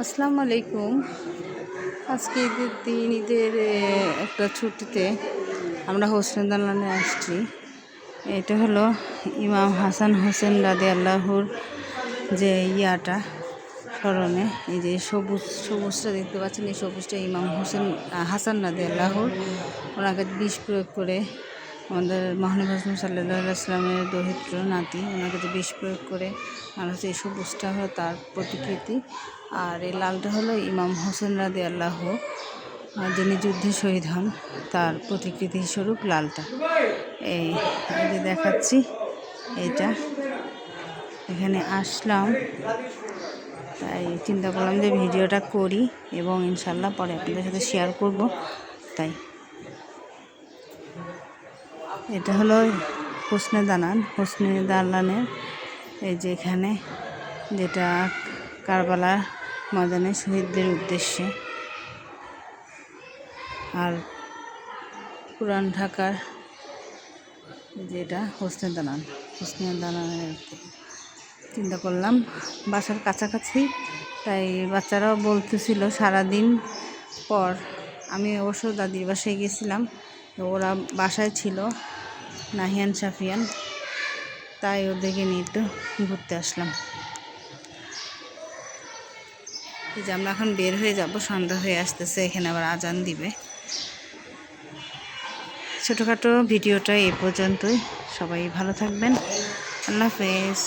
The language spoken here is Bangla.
আসসালামু আলাইকুম। আজকে ঈদের দিন, ঈদের একটা ছুটিতে আমরা হোসেন দালানে আসছি। এটা হলো ইমাম হাসান হোসেন রাদিয়াল্লাহুর যে ইয়াটা স্মরণে, এই যে সবুজটা দেখতে পাচ্ছেন, এই সবুজটা ইমাম হাসান রাদিয়াল্লাহুর। ওনাকে বিষ প্রয়োগ করে আমাদের মহানবী রাসূল সাল্লাল্লাহু আলাইহি ওয়াসাল্লামের দৌহিত্র নাতি, ওনাকে যে বিষ প্রয়োগ করে আর হচ্ছে এই সবুজটা হলো তার প্রতিকৃতি, আর এই লালটা হলো ইমাম হোসেন রাদিয়াল্লাহু, যিনি যুদ্ধে শহীদ হন, তার প্রতিকৃতি স্বরূপ লালটা। এই যে দেখাচ্ছি, এইটা এখানে আসলাম, তাই চিন্তা করলাম যে ভিডিওটা করি এবং ইনশাল্লাহ পরে আপনাদের সাথে শেয়ার করব। তাই এটা হলো হোসনে দালানের এই যে এখানে, যেটা কারবালা ময়দানে শহীদদের উদ্দেশ্যে, আর পুরান ঢাকার যেটা হোসনে দালানের চিন্তা করলাম বাসার কাছাকাছি, তাই বাচ্চারাও বলতেছিল সারাদিন পর। আমি অবশ্য দাদির বাসায় গেছিলাম, ওরা বাসায় ছিল, নাহিয়ান সাফিয়ান, তাই ওদেরকে নিয়ে একটু ঘুরতে আসলাম। এই যে আমরা এখন বের হয়ে যাব, সন্ধ্যা হয়ে আসতেছে, এখানে আবার আজান দিবে। ছোটোখাটো ভিডিওটা এই পর্যন্তই। সবাই ভালো থাকবেন। আল্লাহ হাফেজ।